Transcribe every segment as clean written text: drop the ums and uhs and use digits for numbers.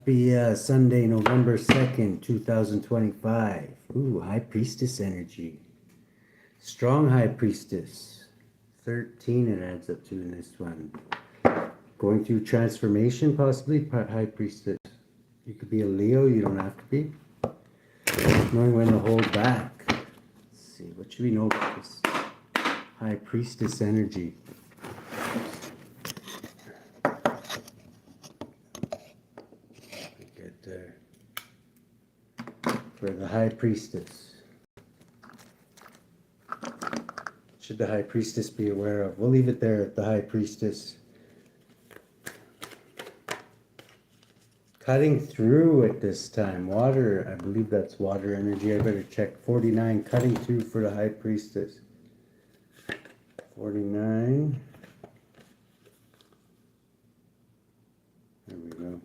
Happy Sunday, November 2nd, 2025. Ooh, High Priestess energy. Strong High Priestess. 13 it adds up to in this one. Going through transformation, possibly, High Priestess. You could be a Leo, you don't have to be. Knowing when to hold back. Let's see, what should we know about this High Priestess energy? There for the High Priestess. Should the High Priestess be aware of? We'll leave it there at the High Priestess. Cutting through at this time. Water, I believe that's water energy. I better check. 49, cutting through for the High Priestess. 49. There we go.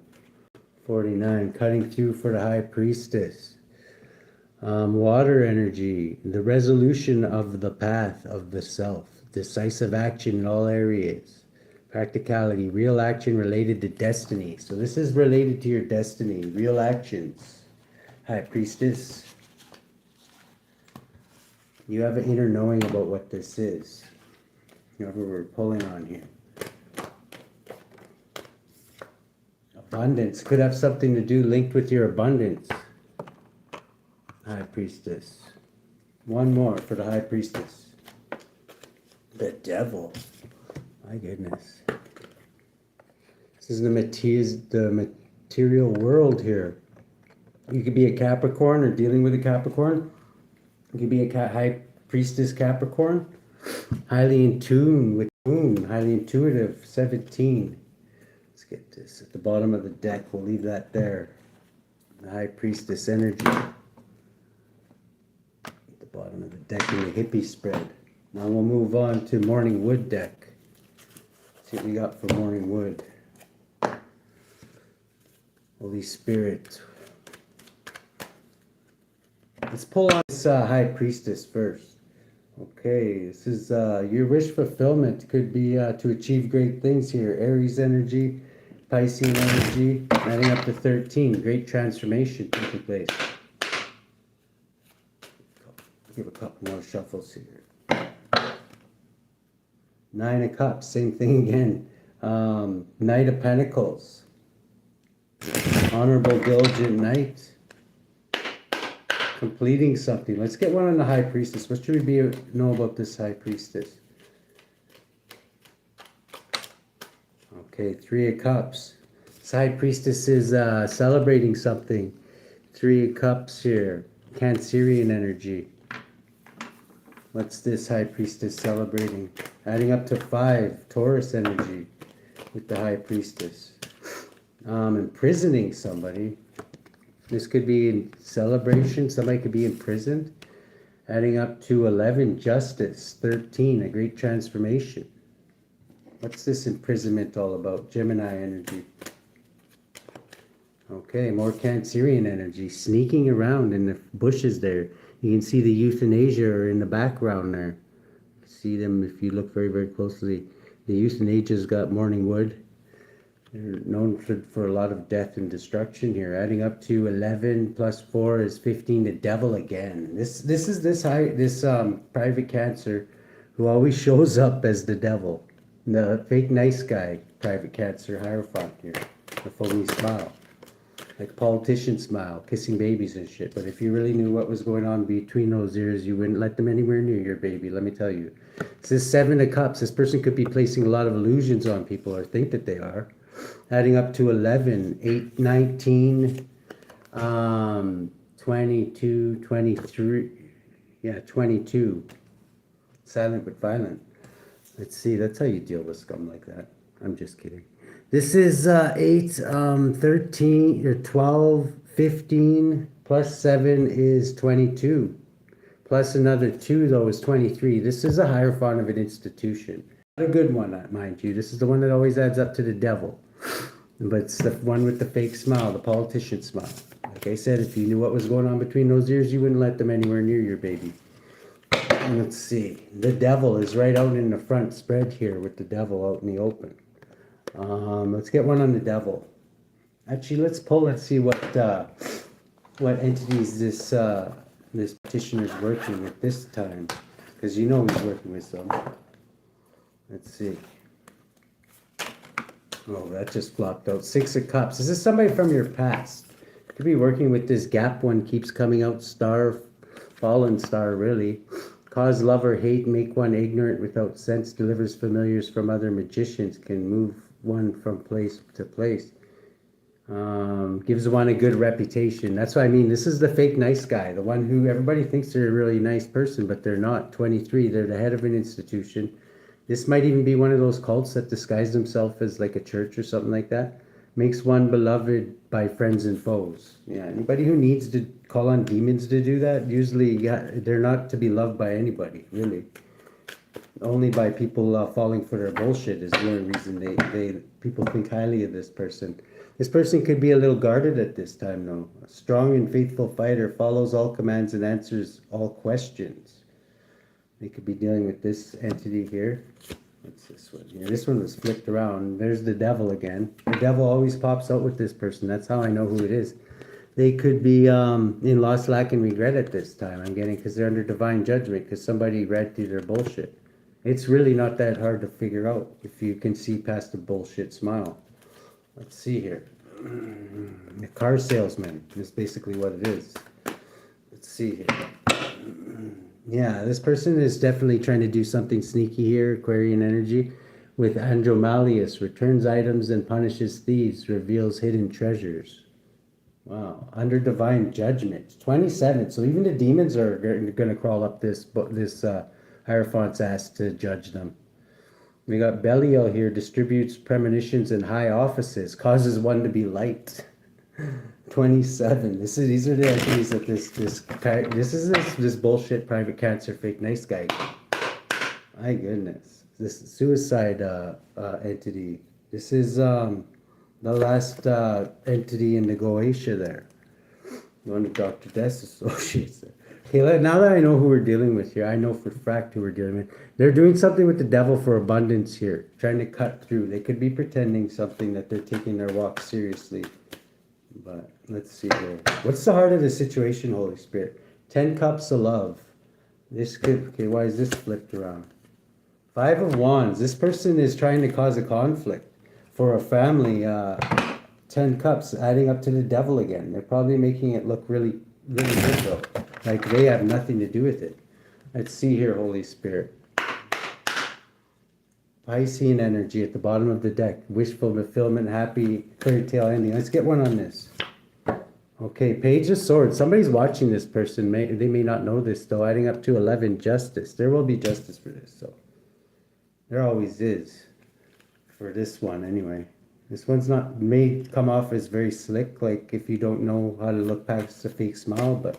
49, cutting through for the High Priestess. Water energy, the resolution of the path of the self, decisive action in all areas, practicality, real action related to destiny. So this is related to your destiny, real actions. High Priestess, you have an inner knowing about what this is. Whatever we're pulling on here. Abundance could have something to do linked with your abundance. High Priestess. One more for the High Priestess. The Devil. My goodness. This is the material world here. You could be a Capricorn or dealing with a Capricorn. You could be a High Priestess Capricorn. Highly in tune with the moon. Highly intuitive. 17. Let's get this at the bottom of the deck. We'll leave that there. The High Priestess energy. At the bottom of the deck in the hippie spread. Now we'll move on to Morning Wood deck. See what we got for Morning Wood. Holy Spirit. Let's pull on this High Priestess first. Okay, this is your wish fulfillment. Could be to achieve great things here. Aries energy, Pisces energy, adding up to 13. Great transformation taking place. Give a couple more shuffles here. 9 of Cups, same thing again. Knight of Pentacles. Honorable, diligent knight. Completing something. Let's get one on the High Priestess. What should we know about this High Priestess? Okay, 3 of Cups. This High Priestess is celebrating something. 3 of Cups here. Cancerian energy. What's this High Priestess celebrating? Adding up to 5. Taurus energy with the High Priestess. Imprisoning somebody. This could be in celebration. Somebody could be imprisoned. Adding up to 11, justice. 13, a great transformation. What's this imprisonment all about? Gemini energy. Okay, more Cancerian energy. Sneaking around in the bushes there. You can see the euthanasia in the background there. See them if you look very, very closely. The euthanasia's got Morning Wood. They're known for a lot of death and destruction here. Adding up to 11 plus 4 is 15. The Devil again. This is private Cancer who always shows up as the devil. The fake nice guy, private Cancer Hierophant here. The phony smile. Like politician smile, kissing babies and shit. But if you really knew what was going on between those ears, you wouldn't let them anywhere near your baby, let me tell you. This is 7 of Cups. This person could be placing a lot of illusions on people or think that they are. Adding up to 11, 8, 19, 22, 23, yeah, 22. Silent but violent. Let's see, that's how you deal with scum like that. I'm just kidding. This is 8, 13, or 12, 15, plus 7 is 22. Plus another 2, though, is 23. This is a Hierophant of an institution. Not a good one, mind you. This is the one that always adds up to the devil. But it's the one with the fake smile, the politician smile. Like I said, if you knew what was going on between those ears, you wouldn't let them anywhere near your baby. And let's see. The Devil is right out in the front spread here with the Devil out in the open. Let's get one on the Devil. Actually, let's pull. Let's see what entities this petitioner is working with this time, because you know he's working with some. Let's see. Oh, that just flopped out. 6 of Cups. Is this somebody from your past? Could be working with this gap one. Keeps coming out. Star, fallen star, really. Cause love or hate. Make one ignorant without sense. Delivers familiars from other magicians. Can move one from place to place. Gives one a good reputation. That's what I mean. This is the fake nice guy. The one who everybody thinks they're a really nice person, but they're not. 23. They're the head of an institution. This might even be one of those cults that disguise themselves as like a church or something like that. Makes one beloved by friends and foes. Yeah, anybody who needs to call on demons to do that, usually they're not to be loved by anybody, really. Only by people falling for their bullshit is the only reason people think highly of this person. This person could be a little guarded at this time, though. A strong and faithful fighter, follows all commands and answers all questions. They could be dealing with this entity here. What's this one here? This one was flipped around. There's the devil again. The devil always pops out with this person. That's how I know who it is. They could be in loss, lack, and regret at this time, I'm getting, because they're under divine judgment, because somebody read through their bullshit. It's really not that hard to figure out if you can see past the bullshit smile. Let's see here. The car salesman is basically what it is. Let's see here. Yeah, this person is definitely trying to do something sneaky here. Aquarian energy with Andromalius. Returns items and punishes thieves. Reveals hidden treasures. Wow. Under divine judgment. 27. So even the demons are going to crawl up this Hierophant's ass to judge them. We got Belial here. Distributes premonitions in high offices. Causes one to be light. 27. These are the entities that this bullshit private cancer fake nice guy. My goodness. This suicide entity. This is the last entity in the Goetia there. One of Dr. Death's associates there. Okay, now that I know who we're dealing with here, I know for a fact who we're dealing with. They're doing something with the devil for abundance here. Trying to cut through. They could be pretending something that they're taking their walk seriously. But let's see here. What's the heart of the situation, Holy Spirit? 10 cups of love. This could, okay, why is this flipped around? 5 of wands. This person is trying to cause a conflict for a family. 10 cups, adding up to the devil again. They're probably making it look really, really good though. Like they have nothing to do with it. Let's see here, Holy Spirit. Piscean energy at the bottom of the deck. Wishful fulfillment, happy, fairy tale ending. Let's get one on this. Okay, Page of Swords. Somebody's watching this person. They may not know this, though. Adding up to 11, justice. There will be justice for this, so. There always is. For this one, anyway. This one's may come off as very slick, like if you don't know how to look past a fake smile, but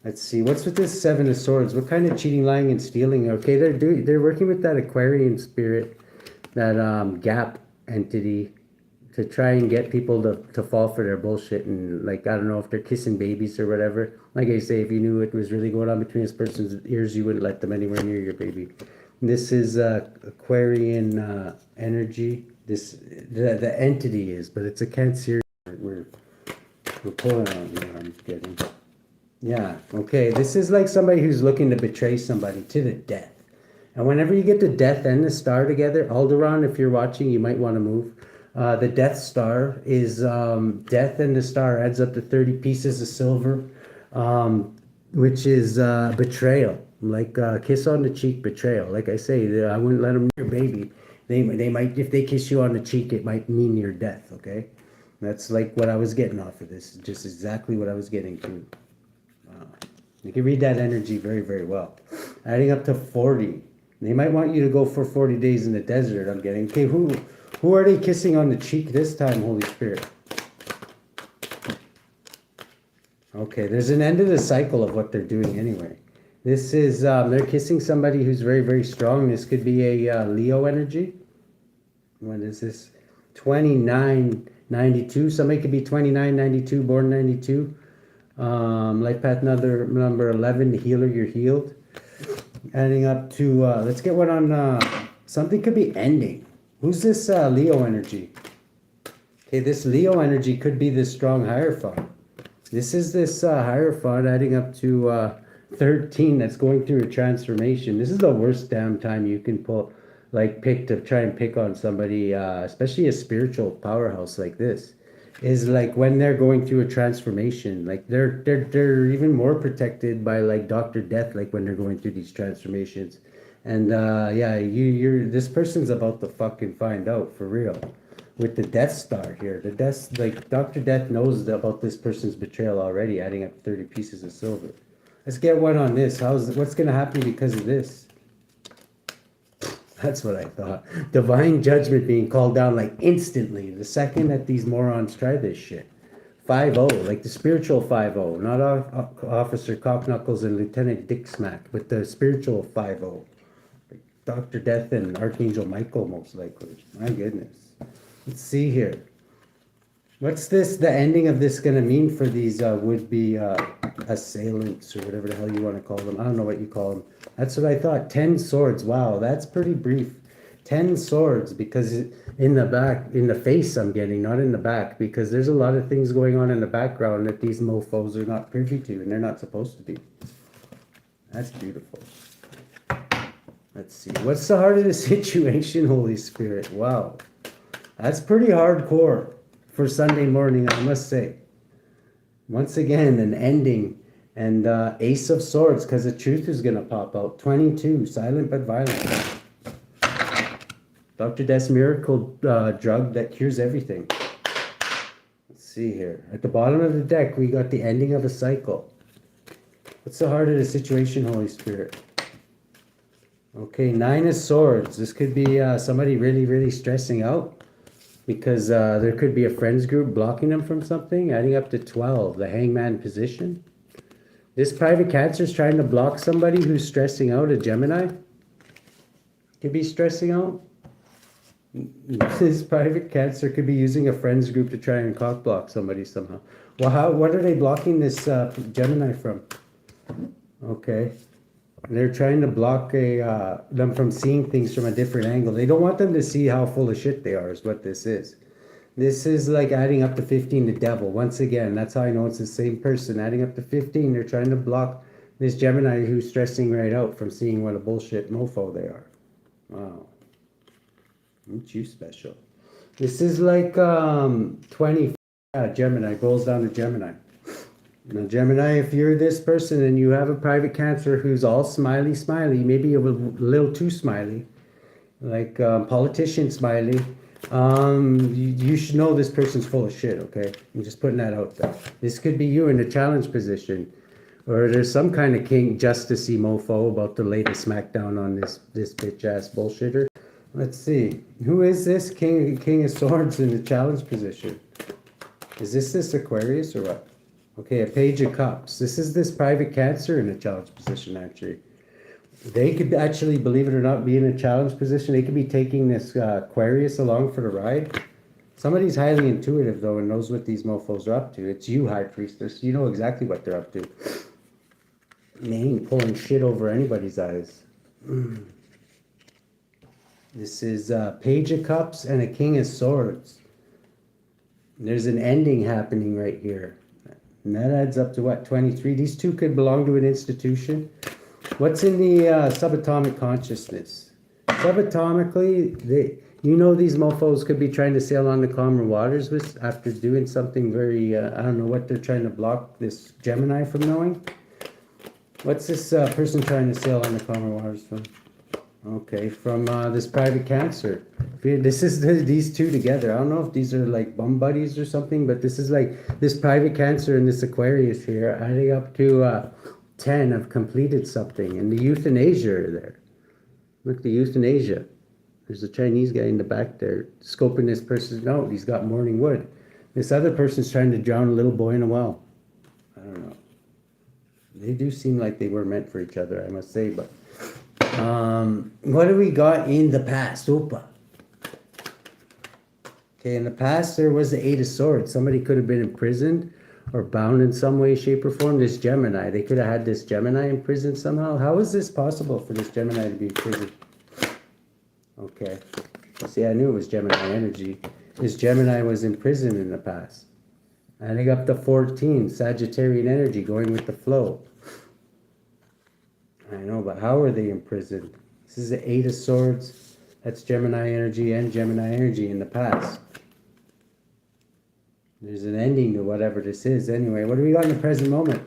let's see. What's with this 7 of Swords? What kind of cheating, lying, and stealing? Okay, they're working with that Aquarian spirit, that gap entity, to try and get people to fall for their bullshit. And like, I don't know if they're kissing babies or whatever. Like I say, if you knew what was really going on between this person's ears, you wouldn't let them anywhere near your baby. And this is Aquarian energy. The entity is, but it's a Cancerian we're pulling on here. I'm getting. Yeah, okay. This is like somebody who's looking to betray somebody to the death. And whenever you get the death and the star together, Alderaan, if you're watching, you might want to move. The Death Star is death and the star adds up to 30 pieces of silver, which is betrayal. Like kiss on the cheek, betrayal. Like I say, I wouldn't let them near your baby. They might, if they kiss you on the cheek, it might mean your death, okay? That's like what I was getting off of this. Just exactly what I was getting to. You can read that energy very, very well. Adding up to 40. They might want you to go for 40 days in the desert, I'm getting. Okay, who are they kissing on the cheek this time, Holy Spirit? Okay, there's an end to the cycle of what they're doing anyway. This is, they're kissing somebody who's very, very strong. This could be a Leo energy. What is this? 2992. Somebody could be 2992, born 92. Life path number 11, the healer, you're healed. Adding up to, let's get one on, something could be ending. Who's this Leo energy? Okay, this Leo energy could be this strong Hierophant. This is this Hierophant adding up to 13 that's going through a transformation. This is the worst damn time you can pick to try and pick on somebody, especially a spiritual powerhouse like this. Is like when they're going through a transformation. Like they're even more protected by like Dr. Death, like when they're going through these transformations. And yeah, you're this person's about to fucking find out for real. With the Death Star here. The Death, like Dr. Death knows about this person's betrayal already, adding up 30 pieces of silver. Let's get one on this. What's gonna happen because of this? That's what I thought. Divine judgment being called down like instantly the second that these morons try this shit. 5-0, like the spiritual 5-0, not Officer Cockknuckles and Lieutenant Dick Smack, but the spiritual 5-0. Like Dr. Death and Archangel Michael, most likely. My goodness. Let's see here. What's this, the ending of this going to mean for these would-be assailants or whatever the hell you want to call them? I don't know what you call them. That's what I thought. 10 swords. Wow, that's pretty brief. 10 swords because in the back, in the face I'm getting, not in the back, because there's a lot of things going on in the background that these mofos are not privy to and they're not supposed to be. That's beautiful. Let's see. What's the heart of the situation, Holy Spirit? Wow. That's pretty hardcore for Sunday morning, I must say. Once again, an ending. And Ace of Swords, because the truth is going to pop out. 22, silent but violent. Dr. Death's miracle drug that cures everything. Let's see here. At the bottom of the deck, we got the ending of a cycle. What's the heart of the situation, Holy Spirit? Okay, 9 of Swords. This could be somebody really, really stressing out. Because there could be a friends group blocking them from something, adding up to 12, the hangman position. This private Cancer is trying to block somebody who's stressing out, a Gemini. Could be stressing out. This private Cancer could be using a friends group to try and cock block somebody somehow. Well, what are they blocking this Gemini from? Okay. They're trying to block them from seeing things from a different angle. They don't want them to see how full of shit they are, is what this is. This is like adding up to 15, the devil. Once again, that's how I know it's the same person. Adding up to 15, they're trying to block this Gemini who's stressing right out from seeing what a bullshit mofo they are. Wow. Ain't you special? This is like 20 Gemini, goes down to Gemini. Now, Gemini, if you're this person and you have a private Cancer who's all smiley, maybe a little too smiley, like politician smiley, you should know this person's full of shit, okay? I'm just putting that out there. This could be you in a challenge position. Or there's some kind of king justice-y mofo about to lay the smackdown on this bitch-ass bullshitter. Let's see. Who is this King of Swords in the challenge position? Is this Aquarius or what? Okay, a Page of Cups. This is this private Cancer in a challenge position, actually. They could actually, believe it or not, be in a challenge position. They could be taking this Aquarius along for the ride. Somebody's highly intuitive, though, and knows what these mofos are up to. It's you, High Priestess. You know exactly what they're up to. They ain't pulling shit over anybody's eyes. This is Page of Cups and a King of Swords. There's an ending happening right here. And that adds up to what, 23? These two could belong to an institution. What's in the subatomic consciousness? Subatomically, you know these mofos could be trying to sail on the calmer waters with after doing something very, I don't know what they're trying to block this Gemini from knowing. What's this person trying to sail on the calmer waters from? Okay, from this private Cancer. This is these two together. I don't know if these are like bum buddies or something, but this is like this private Cancer and this Aquarius here, adding up to 10 have completed something. And the euthanasia are there. Look, the euthanasia. There's a Chinese guy in the back there scoping this person's out. He's got morning wood. This other person's trying to drown a little boy in a well. I don't know. They do seem like they were meant for each other, I must say, but what do we got in the past? Opa. Okay, in the past there was the 8 of Swords. Somebody could have been imprisoned or bound in some way, shape, or form. This Gemini. They could have had this Gemini in prison somehow. How is this possible for this Gemini to be in prison? Okay. See, I knew it was Gemini energy. This Gemini was in prison in the past. Adding up to 14, Sagittarian energy, going with the flow. I know, but how are they imprisoned? This is the Eight of Swords. That's Gemini energy and Gemini energy in the past. There's an ending to whatever this is. Anyway, what do we got in the present moment?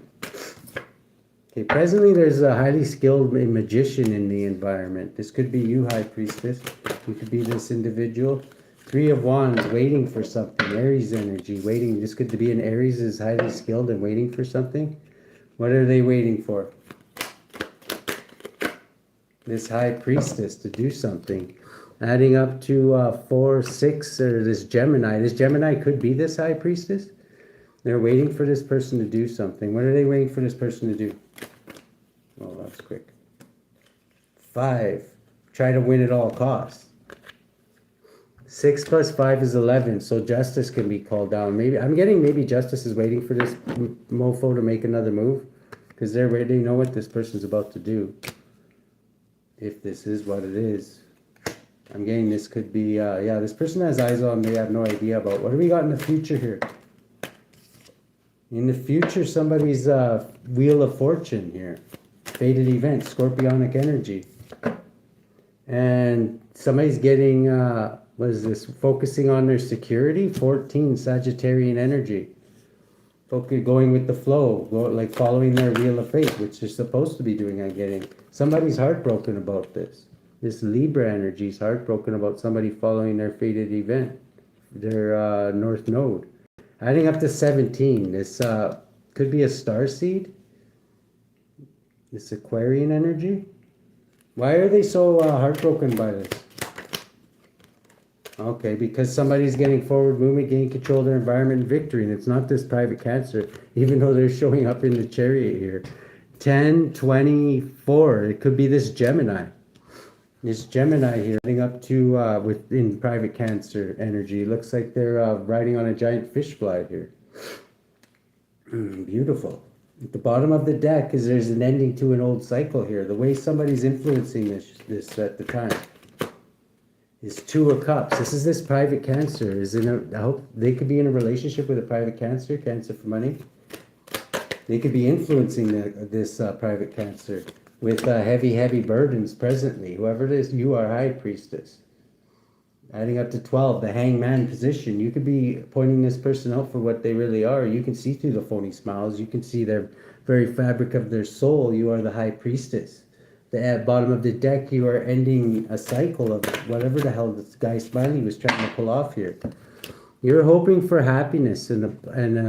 Okay, presently there's a highly skilled magician in the environment. This could be you, High Priestess. You could be this individual. Three of Wands, waiting for something. Aries energy, waiting. This could be an Aries is highly skilled and waiting for something. What are they waiting for? This High Priestess to do something. Adding up to 4, 6, or this Gemini. This Gemini could be this High Priestess. They're waiting for this person to do something. What are they waiting for this person to do? Oh, that's quick. 5. Try to win at all costs. 6 plus 5 is 11, so justice can be called down. Maybe justice is waiting for this mofo to make another move, because they know what this person's about to do. If this is what it is. I'm getting this could be, this person has eyes on they have no idea about. What do we got in the future here? In the future, somebody's Wheel of Fortune here. Fated event, Scorpionic energy. And somebody's getting, what is this? Focusing on their security. 14, Sagittarian energy. Going with the flow, like following their Wheel of Fate, which they're supposed to be doing, I'm getting. Somebody's heartbroken about this. This Libra energy is heartbroken about somebody following their fated event, their North Node. Adding up to 17, this could be a starseed. This Aquarian energy. Why are they so heartbroken by this? Okay, because somebody's getting forward movement, gaining control of their environment, and victory, and it's not this private Cancer, even though they're showing up in the Chariot here. 10, 24, it could be this Gemini. This Gemini here, heading up to within private Cancer energy. Looks like they're riding on a giant fish fly here. Beautiful. At the bottom of the deck is there's an ending to an old cycle here. The way somebody's influencing this at the time is 2 of Cups. This is this private Cancer. I hope they could be in a relationship with a private Cancer for money. They could be influencing this private Cancer with heavy burdens presently. Whoever it is, you are High Priestess. Adding up to 12, the Hangman position. You could be pointing this person out for what they really are. You can see through the phony smiles. You can see their very fabric of their soul. You are the High Priestess. At bottom of the deck, you are ending a cycle of whatever the hell this guy Smiley was trying to pull off here. You're hoping for happiness and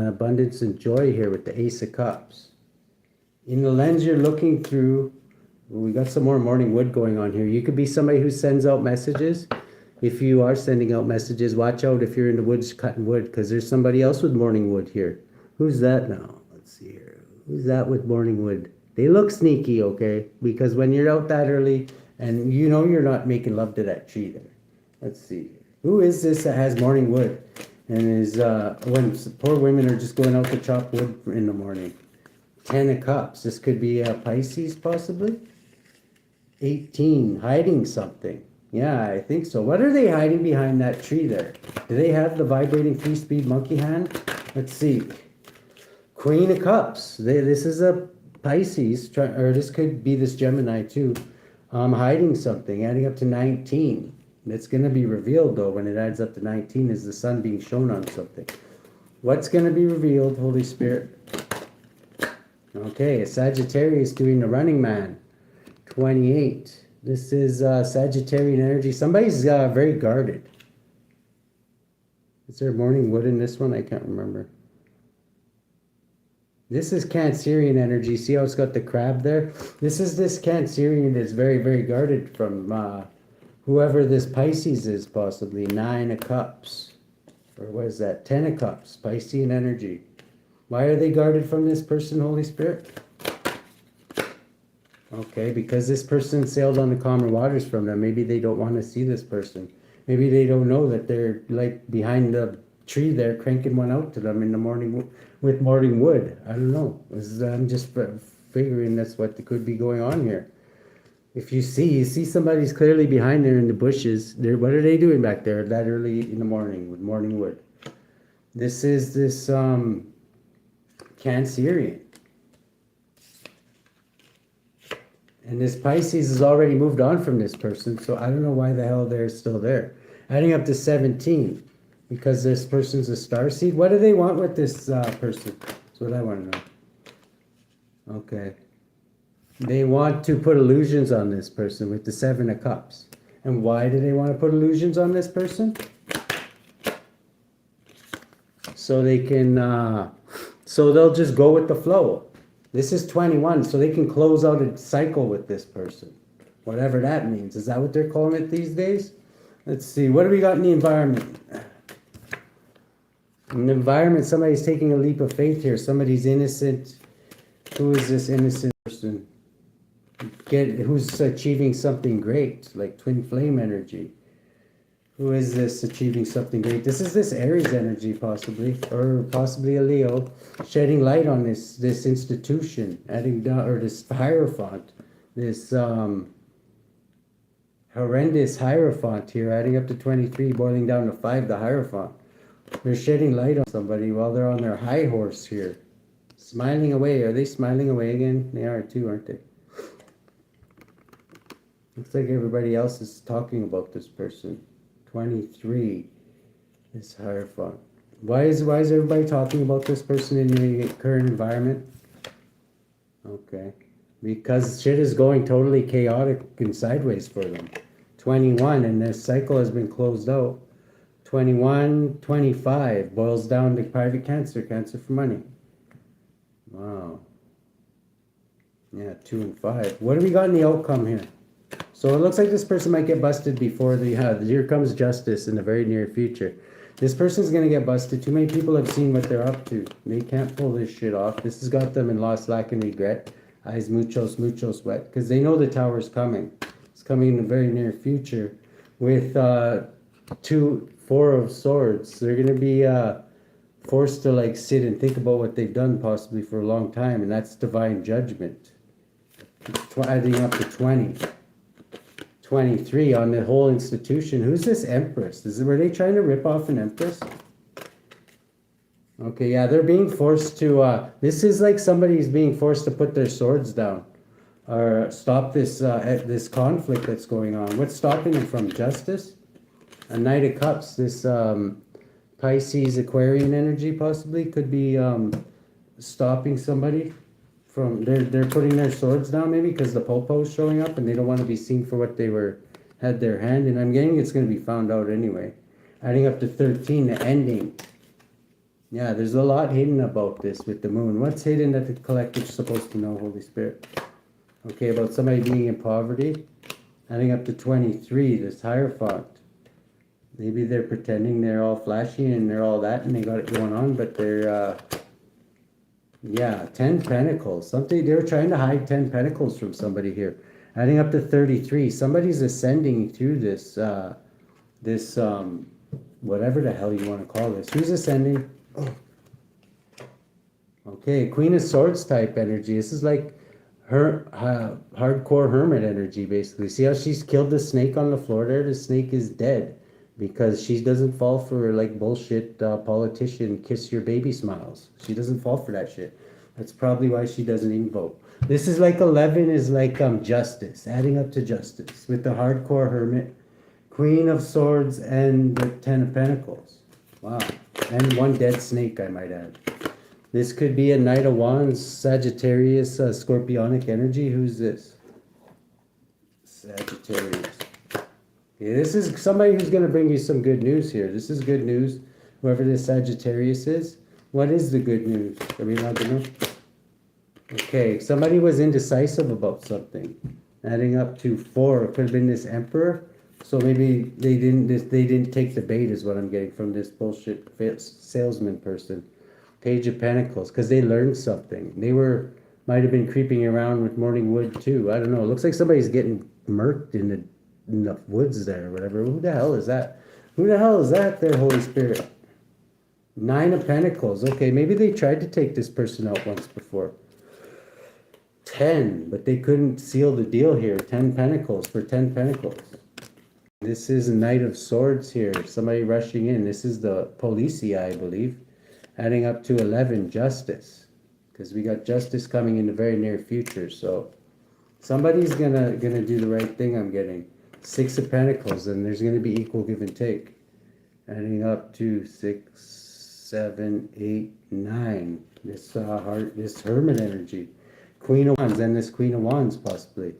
abundance and joy here with the Ace of Cups. In the lens you're looking through, we got some more morning wood going on here. You could be somebody who sends out messages. If you are sending out messages, watch out if you're in the woods cutting wood, because there's somebody else with morning wood here. Who's that now? Let's see here. Who's that with morning wood? They look sneaky, okay? Because when you're out that early and you know you're not making love to that tree there. Let's see. Who is this that has morning wood and is when poor women are just going out to chop wood in the morning? 10 of Cups. This could be a Pisces possibly. 18, hiding something. Yeah, I think so. What are they hiding behind that tree there? Do they have the vibrating 3-speed monkey hand? Let's see. Queen of Cups. This is a Pisces, or this could be this Gemini too. Hiding something, adding up to 19. It's going to be revealed though when it adds up to 19 is the sun being shown on something. What's going to be revealed, Holy Spirit? Okay, a Sagittarius doing the running man. 28. This is Sagittarian energy. Somebody's very guarded. Is there morning wood in this one? I can't remember. This is Cancerian energy. See how it's got the crab there? This is this Cancerian that's very guarded from whoever this Pisces is, possibly. 9 of Cups. Or what is that? 10 of Cups. Piscean energy. Why are they guarded from this person, Holy Spirit? Okay, because this person sailed on the calmer waters from them. Maybe they don't want to see this person. Maybe they don't know that they're like behind the tree there cranking one out to them in the morning with morning wood. I don't know. I'm just figuring that's what could be going on here. If you see somebody's clearly behind there in the bushes. What are they doing back there that early in the morning with morning wood? This is this Cancerian. And this Pisces has already moved on from this person, so I don't know why the hell they're still there. Adding up to 17, because this person's a starseed. What do they want with this person? That's what I want to know. Okay. They want to put illusions on this person with the 7 of Cups. And why do they want to put illusions on this person? So they can, so they'll just go with the flow. This is 21, so they can close out a cycle with this person. Whatever that means. Is that what they're calling it these days? Let's see. What do we got in the environment? In the environment, somebody's taking a leap of faith here. Somebody's innocent. Who is this innocent person? Who's achieving something great, like twin flame energy? Who is this achieving something great? This is this Aries energy, possibly, or possibly a Leo, shedding light on this institution, adding down, or this Hierophant, this horrendous Hierophant here, adding up to 23, boiling down to 5. The Hierophant. They're shedding light on somebody while they're on their high horse here, smiling away. Are they smiling away again? They are too, aren't they? Looks like everybody else is talking about this person. 23 is Hierophant. Why is everybody talking about this person in the current environment? Okay. Because shit is going totally chaotic and sideways for them. 21, and their cycle has been closed out. 21, 25 boils down to private cancer for money. Wow. Yeah, 2 and 5. What do we got in the outcome here? So it looks like this person might get busted before here comes justice in the very near future. This person's going to get busted. Too many people have seen what they're up to. They can't pull this shit off. This has got them in loss, lack, and regret. Eyes mucho sweat. Because they know the tower's coming. It's coming in the very near future. With 4 of Swords. They're going to be forced to like sit and think about what they've done possibly for a long time. And that's divine judgment. Adding up to 20. 23 on the whole institution. Who's this Empress? Were they trying to rip off an Empress? Okay, yeah, they're being forced to, this is like somebody's being forced to put their swords down. Or stop this this conflict that's going on. What's stopping them from? Justice? A Knight of Cups. This Pisces Aquarian energy possibly could be stopping somebody. They're putting their swords down maybe because the popo's showing up and they don't want to be seen for what they had their hand, and I'm getting it's going to be found out anyway. Adding up to 13, the ending. Yeah, there's a lot hidden about this with the moon. What's hidden that the collective's supposed to know, Holy Spirit? Okay, about somebody being in poverty. Adding up to 23, this Hierophant. Maybe they're pretending they're all flashy and they're all that and they got it going on, but they're yeah, 10 Pentacles. They're trying to hide 10 Pentacles from somebody here. Adding up to 33. Somebody's ascending through this, whatever the hell you want to call this. Who's ascending? Oh. Okay, Queen of Swords type energy. This is like her hardcore hermit energy, basically. See how she's killed the snake on the floor there? The snake is dead because she doesn't fall for like bullshit politician kiss your baby smiles. She doesn't fall for that shit. That's probably why she doesn't even vote. This is like 11 is like justice, adding up to justice with the hardcore hermit, Queen of Swords, and the 10 of Pentacles. Wow. And 1 dead snake, I might add. This could be a Knight of Wands, Sagittarius, Scorpionic energy. Who's this? Sagittarius. Yeah, this is somebody who's going to bring you some good news here. This is good news, whoever this Sagittarius is. What is the good news? Are we allowed to know? Okay, somebody was indecisive about something. Adding up to 4. It could have been this Emperor. So maybe they didn't take the bait is what I'm getting from this bullshit salesman person. Page of Pentacles, because they learned something. They might have been creeping around with morning wood too. I don't know. It looks like somebody's getting murked in the woods there or whatever. Who the hell is that? Who the hell is that there, Holy Spirit? 9 of Pentacles. Okay, maybe they tried to take this person out once before. 10, but they couldn't seal the deal here. 10 pentacles for 10 pentacles. This is Knight of Swords here. Somebody rushing in. This is the Policia, I believe. Adding up to 11, Justice. Because we got Justice coming in the very near future. So somebody's gonna do the right thing, I'm getting. 6 of Pentacles, and there's gonna be equal give and take. Adding up to 6, 7, 8, 9. This this Hermit energy. Queen of Wands, and this Queen of Wands possibly.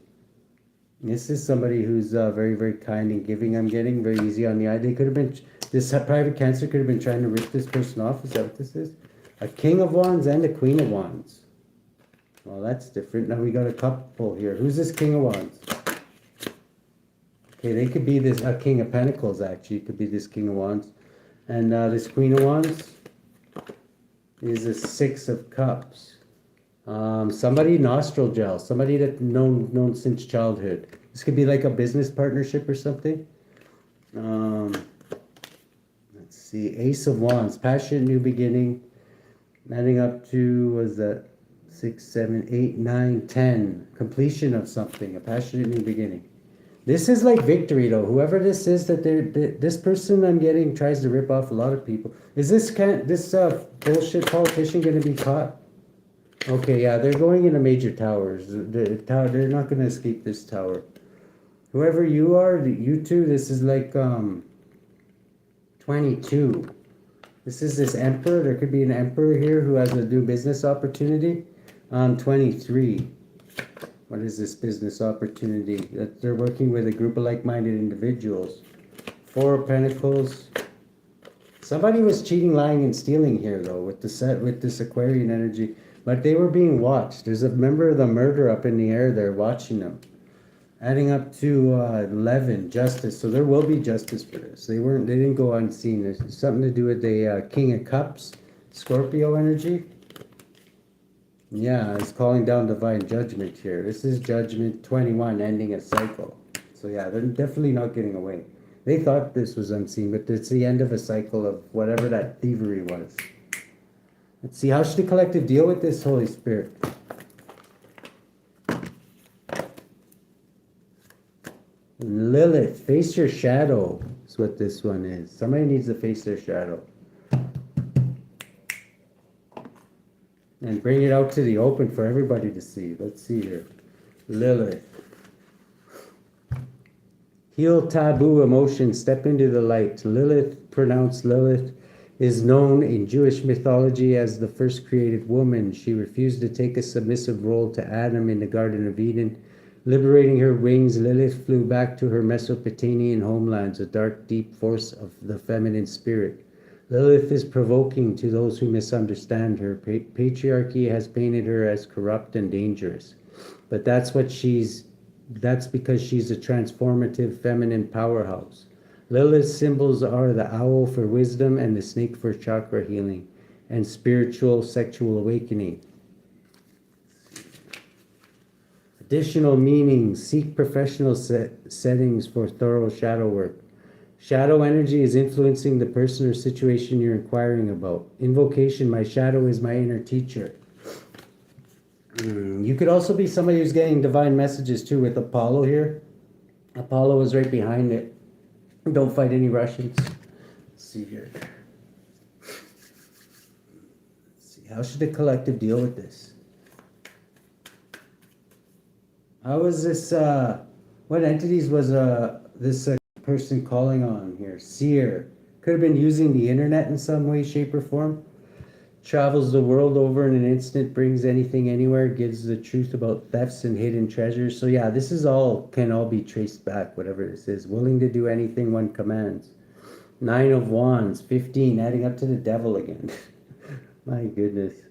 This is somebody who's very, very kind and giving, I'm getting. Very easy on the eye. They could have been, this private Cancer could have been trying to rip this person off. Is that what this is? A King of Wands and a Queen of Wands. Well, that's different. Now we got a couple here. Who's this King of Wands? Okay, they could be this, a King of Pentacles, actually. It could be this King of Wands. And this Queen of Wands is a 6 of Cups. Somebody nostril gel, somebody that known since childhood. This could be like a business partnership or something. Let's see, Ace of Wands, passionate new beginning, adding up to, was that 6, 7, 8, 9, 10, completion of something, a passionate new beginning. This is like victory though. Whoever this is that this person I'm getting tries to rip off a lot of people. Is this bullshit politician going to be caught? Okay, yeah, they're going into major towers. They're not going to escape this tower. Whoever you are, you two, this is like 22. This is this emperor. There could be an emperor here who has a new business opportunity. 23. What is this business opportunity? That they're working with a group of like-minded individuals. 4 of Pentacles. Somebody was cheating, lying, and stealing here though with this Aquarian energy. But they were being watched. There's a member of the murder up in the air there watching them. Adding up to 11, Justice. So there will be justice for this. They didn't go unseen. There's something to do with the King of Cups, Scorpio energy. Yeah, it's calling down divine judgment here. This is Judgment 21, ending a cycle. So yeah, they're definitely not getting away. They thought this was unseen, but it's the end of a cycle of whatever that thievery was. Let's see, how should the collective deal with this, Holy Spirit? Lilith, face your shadow is what this one is. Somebody needs to face their shadow. And bring it out to the open for everybody to see. Let's see here. Lilith. Heal taboo emotions, step into the light. Lilith, pronounced Lilith, is known in Jewish mythology as the first created woman. She refused to take a submissive role to Adam in the Garden of Eden. Liberating her wings, Lilith flew back to her Mesopotamian homelands, a dark, deep force of the feminine spirit. Lilith is provoking to those who misunderstand her. Patriarchy has painted her as corrupt and dangerous. But that's because she's a transformative feminine powerhouse. Lilith's symbols are the owl for wisdom and the snake for chakra healing and spiritual sexual awakening. Additional meanings. Seek professional settings for thorough shadow work. Shadow energy is influencing the person or situation you're inquiring about. Invocation. My shadow is my inner teacher. You could also be somebody who's getting divine messages too with Apollo here. Apollo is right behind it. Don't fight any Russians. Let's see here. Let's see. How should the collective deal with this? How is this, what entities was this person calling on here? Seer. Could have been using the internet in some way, shape, or form. Travels the world over in an instant, brings anything anywhere, gives the truth about thefts and hidden treasures. So yeah, this is can all be traced back, whatever this is. Willing to do anything one commands. 9 of Wands, 15, adding up to the devil again. My goodness.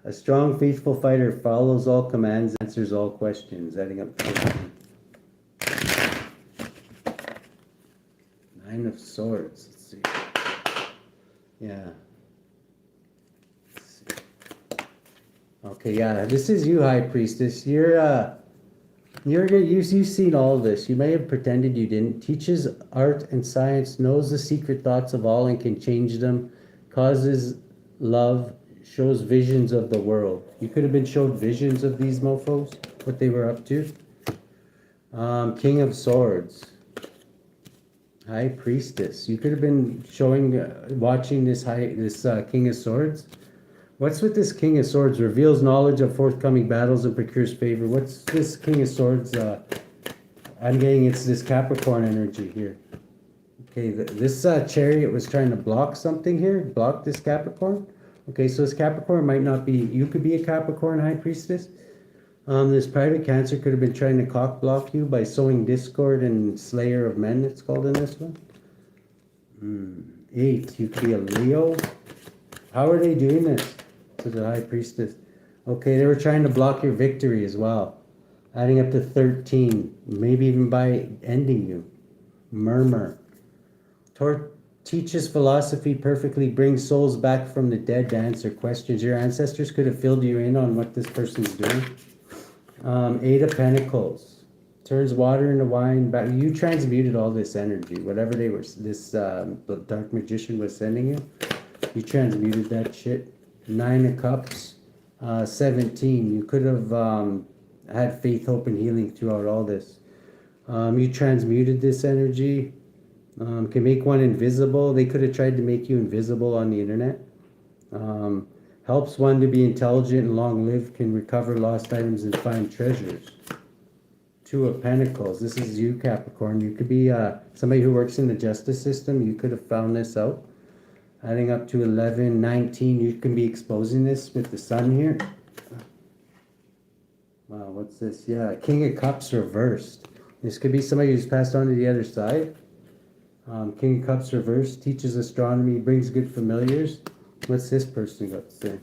A strong, faithful fighter follows all commands, answers all questions, adding up to 15. 9 of Swords, let's see. Yeah. Okay, yeah, this is you, High Priestess. You've seen all this. You may have pretended you didn't. Teaches art and science, knows the secret thoughts of all and can change them. Causes love, Shows visions of the world. You could have been showed visions of these mofos, what they were up to. King of Swords. High Priestess. You could have been watching this King of Swords. What's with this King of Swords? Reveals knowledge of forthcoming battles and procures favor. What's this King of Swords? I'm getting it's this Capricorn energy here. Okay, this Chariot was trying to block something here. Block this Capricorn. Okay, so this Capricorn might not be... You could be a Capricorn High Priestess. This private Cancer could have been trying to cock block you by sowing discord and Slayer of Men, it's called in this one. 8, you could be a Leo. How are they doing this to the High Priestess? Okay, they were trying to block your victory as well. Adding up to 13, maybe even by ending you. Murmur. Teaches philosophy perfectly, brings souls back from the dead to answer questions. Your ancestors could have filled you in on what this person's doing. 8 of Pentacles. Turns water into wine. But you transmuted all this energy. Whatever this dark magician was sending you. You transmuted that shit. 9 of Cups. 17. You could have had faith, hope, and healing throughout all this. You transmuted this energy. Can make one invisible. They could have tried to make you invisible on the internet. Helps one to be intelligent and long-lived, can recover lost items and find treasures. 2 of Pentacles. This is you, Capricorn. You could be somebody who works in the justice system. You could have found this out. Adding up to 11, 19. You can be exposing this with the sun here. Wow, what's this? Yeah, King of Cups reversed. This could be somebody who's passed on to the other side. King of Cups reversed. Teaches astronomy. Brings good familiars. What's this person got to say?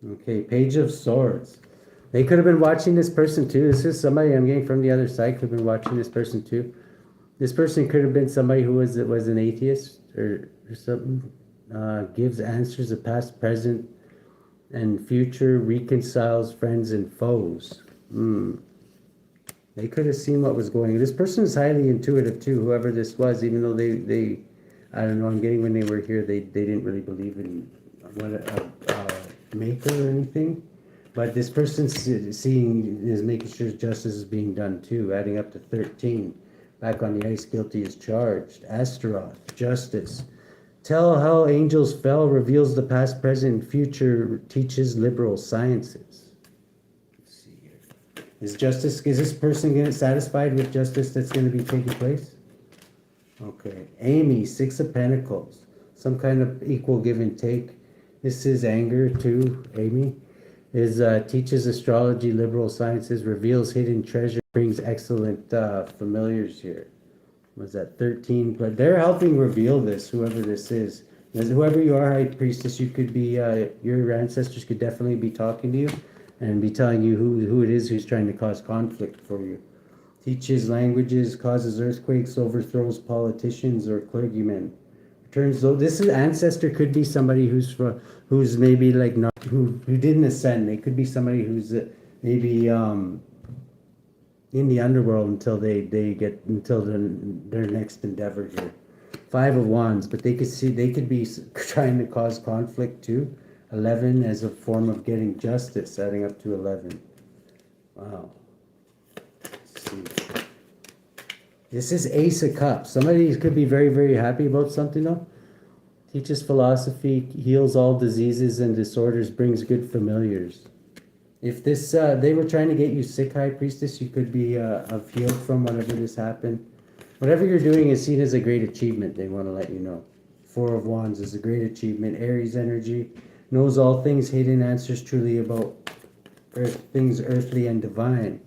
Okay, Page of Swords. They could have been watching this person too. This is somebody I'm getting from the other side. Could have been watching this person too. This person could have been somebody who was an atheist or something. Gives answers of past, present, and future. Reconciles friends and foes. They could have seen what was going on. This person is highly intuitive too, whoever this was, even though they I don't know, I'm getting when they were here, they didn't really believe in what a maker or anything. But this person seeing is making sure justice is being done too, adding up to 13. Back on the ice, guilty is charged. Astaroth, justice. Tell how angels fell, reveals the past, present, and future, teaches liberal sciences. Is this person getting satisfied with justice that's going to be taking place? Okay. Amy, 6 of Pentacles. Some kind of equal give and take. This is anger too, Amy. Teaches astrology, liberal sciences, reveals hidden treasure, brings excellent familiars here. Was that 13? But they're helping reveal this, whoever this is. As whoever you are, High Priestess, you could be, your ancestors could definitely be talking to you and be telling you who it is who's trying to cause conflict for you. Teaches languages, causes earthquakes, overthrows politicians or clergymen. Turns though this ancestor could be somebody who's maybe like not who didn't ascend. They could be somebody who's maybe in the underworld until their next endeavor here. 5 of Wands, but they could be trying to cause conflict too. 11 as a form of getting justice, adding up to 11. Wow. Let's see. This is Ace of Cups. Somebody could be very, very happy about something though. Teaches philosophy, heals all diseases and disorders, brings good familiars. If this they were trying to get you sick, High Priestess, you could be healed from whatever this happened. Whatever you're doing is seen as a great achievement, they want to let you know. 4 of Wands is a great achievement. Aries energy. Knows all things hidden, answers truly about things earthly and divine.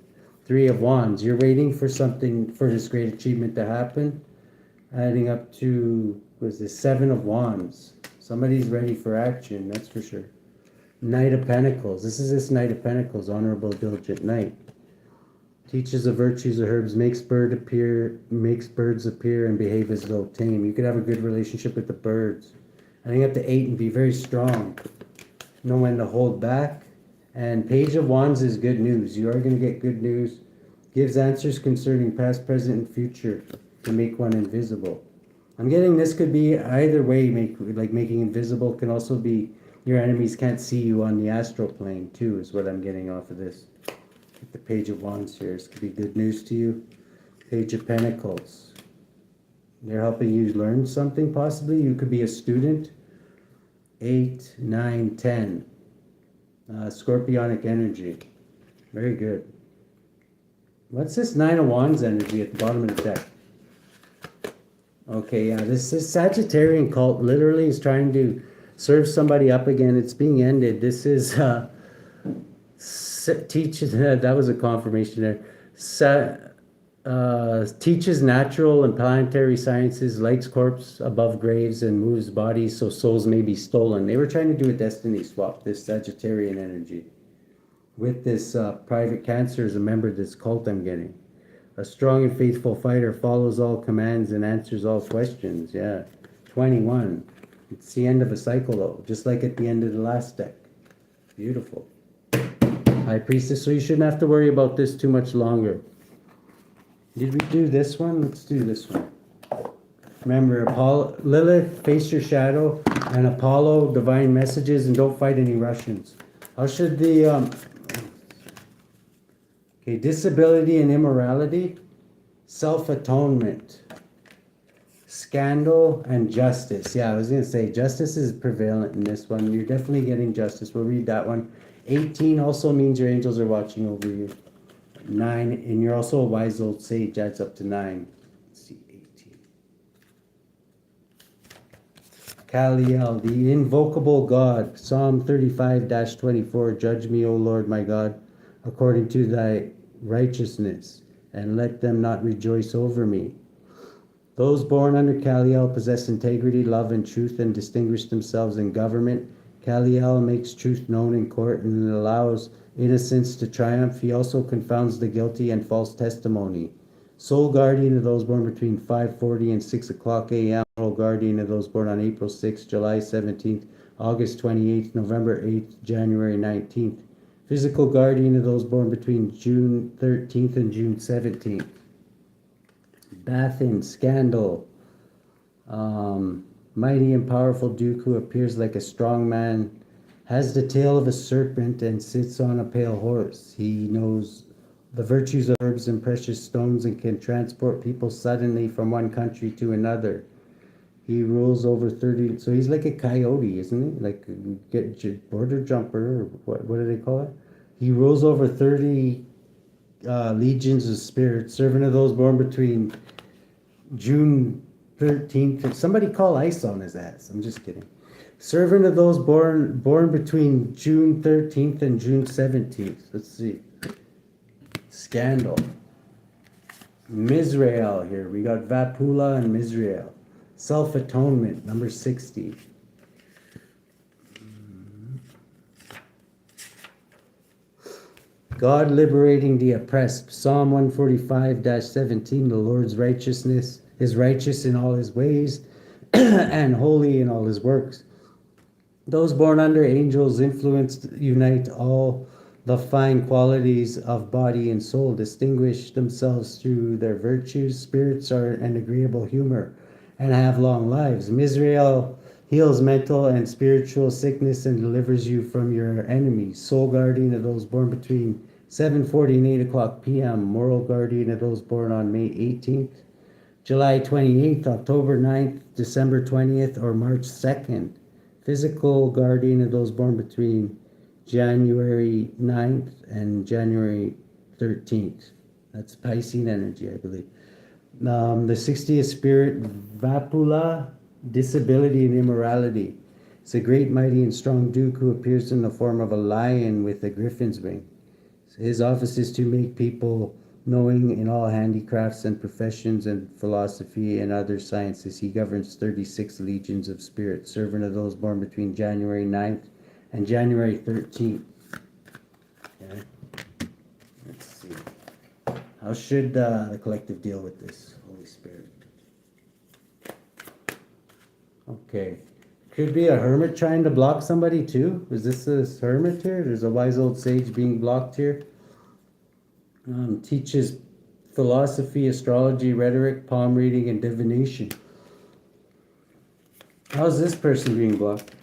3 of Wands. You're waiting for something, for this great achievement to happen. Adding up to, was this 7 of Wands. Somebody's ready for action, that's for sure. Knight of Pentacles. This Knight of Pentacles, honorable, diligent knight. Teaches the virtues of herbs, makes birds appear, and behave as though tame. You could have a good relationship with the birds. Adding up to 8 and be very strong. Know when to hold back. And Page of Wands is good news. You are going to get good news. Gives answers concerning past, present, and future to make one invisible. I'm getting this could be either way, making invisible, can also be your enemies can't see you on the astral plane too, is what I'm getting off of this. The Page of Wands here. This could be good news to you. Page of Pentacles. They're helping you learn something possibly. You could be a student. 8, 9, 10. Scorpionic energy. Very good. What's this 9 of Wands energy at the bottom of the deck? Okay, yeah, this Sagittarian cult literally is trying to serve somebody up again. It's being ended. This is teaches that was a confirmation there. Teaches natural and planetary sciences, lights corpse above graves, and moves bodies so souls may be stolen. They were trying to do a destiny swap, this Sagittarian energy. With this private Cancer as a member of this cult I'm getting. A strong and faithful fighter follows all commands and answers all questions. Yeah. 21. It's the end of a cycle though, just like at the end of the last deck. Beautiful. High Priestess, so you shouldn't have to worry about this too much longer. Did we do this one? Let's do this one. Remember, Lilith, face your shadow, and Apollo, divine messages, and don't fight any Russians. How should the... Okay, disability and immorality, self-atonement, scandal, and justice. Yeah, I was going to say, justice is prevalent in this one. You're definitely getting justice. We'll read that one. 18 also means your angels are watching over you. 9, and you're also a wise old sage. Adds up to 9. Let's see, 18. Caliel, the invocable God. Psalm 35-24. Judge me, O Lord my God, according to thy righteousness, and let them not rejoice over me. Those born under Caliel possess integrity, love, and truth, and distinguish themselves in government. Caliel makes truth known in court and allows innocence to triumph. He also confounds the guilty and false testimony. Sole guardian of those born between 5:40 and 6 o'clock a.m. Sole guardian of those born on April 6th, July 17th, August 28th, November 8th, January 19th. Physical guardian of those born between June 13th and June 17th. Bathin, scandal. Mighty and powerful Duke who appears like a strong man, has the tail of a serpent, and sits on a pale horse. He knows the virtues of herbs and precious stones and can transport people suddenly from one country to another. He rules over 30, so he's like a coyote, isn't he? Like a border jumper, or what do they call it? He rules over 30 legions of spirits, servant of those born between June 13th. Somebody call ice on his ass. I'm just kidding. Servant of those born between June 13th and June 17th. Let's see. Scandal. Mizrael here. We got Vapula and Mizrael. Self-atonement, number 60. God liberating the oppressed. Psalm 145-17. The Lord's righteousness is righteous in all his ways and holy in all his works. Those born under angels influenced unite all the fine qualities of body and soul, distinguish themselves through their virtues. Spirits are an agreeable humor and have long lives. Mizrael heals mental and spiritual sickness and delivers you from your enemies. Soul guardian of those born between 7:40 and 8 o'clock p.m. Moral guardian of those born on May 18th, July 28th, October 9th, December 20th, or March 2nd. Physical guardian of those born between January 9th and January 13th. That's Piscean energy, I believe. The 60th spirit, Vapula, disability and immorality. It's a great, mighty, and strong Duke who appears in the form of a lion with a griffin's wing. His office is to make people knowing in all handicrafts and professions and philosophy and other sciences. He governs 36 legions of spirits, servant of those born between January 9th and January 13th. Okay. Let's see. How should the collective deal with this, Holy Spirit? Okay. Could be a hermit trying to block somebody too. Is this a hermit here? There's a wise old sage being blocked here. Teaches philosophy, astrology, rhetoric, palm reading, and divination. How's this person being blocked?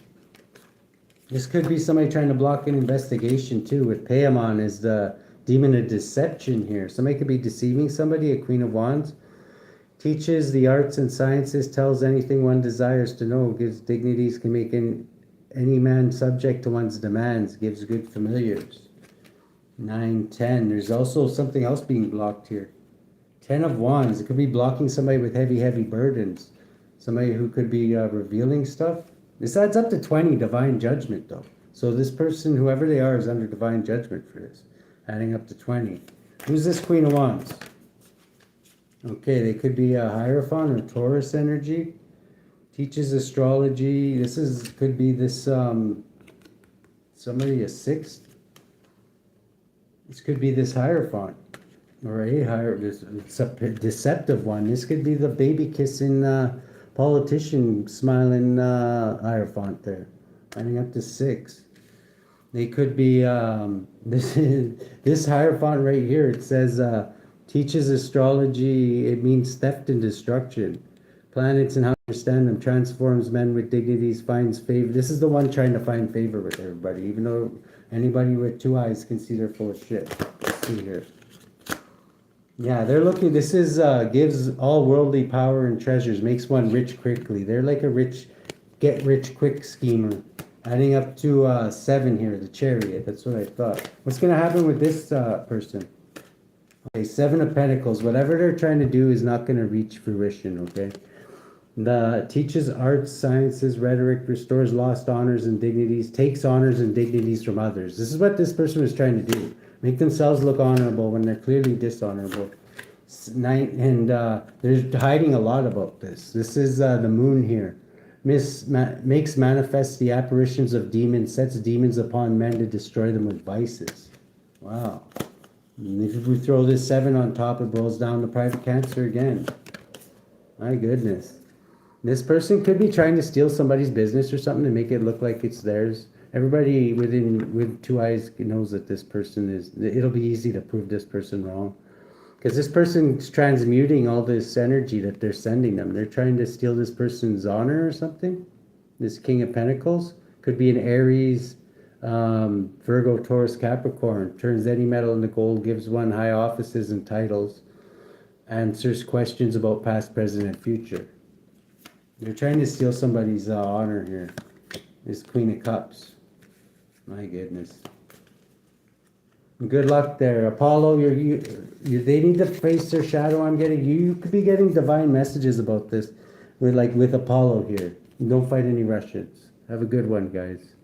This could be somebody trying to block an investigation too, with Paimon as the demon of deception here. Somebody could be deceiving somebody, a Queen of Wands. Teaches the arts and sciences, tells anything one desires to know, gives dignities, can make any man subject to one's demands, gives good familiars. 9, 10. There's also something else being blocked here. 10 of Wands. It could be blocking somebody with heavy burdens. Somebody who could be revealing stuff. This adds up to 20 divine judgment, though. So this person, whoever they are, is under divine judgment for this. Adding up to 20. Who's this Queen of Wands? Okay, they could be a Hierophant or Taurus energy. Teaches astrology. Could be this somebody a sixth. This could be this Hierophant. Or this deceptive one. This could be the baby kissing politician smiling Hierophant there. Adding up to 6. They could be this Hierophant right here. It says teaches astrology. It means theft and destruction. Planets and how to understand them. Transforms men with dignities. Finds favor. This is the one trying to find favor with everybody. Even though anybody with 2 eyes can see they're full of shit. Let's see here. Yeah, they're looking. This is gives all worldly power and treasures. Makes one rich quickly. They're like a get rich quick schemer. Adding up to 7 here, the Chariot. That's what I thought. What's going to happen with this person? Okay, 7 of Pentacles. Whatever they're trying to do is not going to reach fruition, okay? The teaches arts, sciences, rhetoric, restores lost honors and dignities, takes honors and dignities from others. This is what this person was trying to do. Make themselves look honorable when they're clearly dishonorable. 9, and they're hiding a lot about this. This is the Moon here. Makes manifest the apparitions of demons, sets demons upon men to destroy them with vices. Wow. And if we throw this 7 on top, it rolls down to private Cancer again. My goodness. This person could be trying to steal somebody's business or something to make it look like it's theirs. Everybody with 2 eyes knows that this person is... It'll be easy to prove this person wrong. Because this person's transmuting all this energy that they're sending them. They're trying to steal this person's honor or something. This King of Pentacles. Could be an Aries, Virgo, Taurus, Capricorn. Turns any metal into gold. Gives one high offices and titles. Answers questions about past, present, and future. They're trying to steal somebody's honor here. This Queen of Cups. My goodness. Good luck there. Apollo, they need to face their shadow. You could be getting divine messages about this with Apollo here. Don't fight any Russians. Have a good one, guys.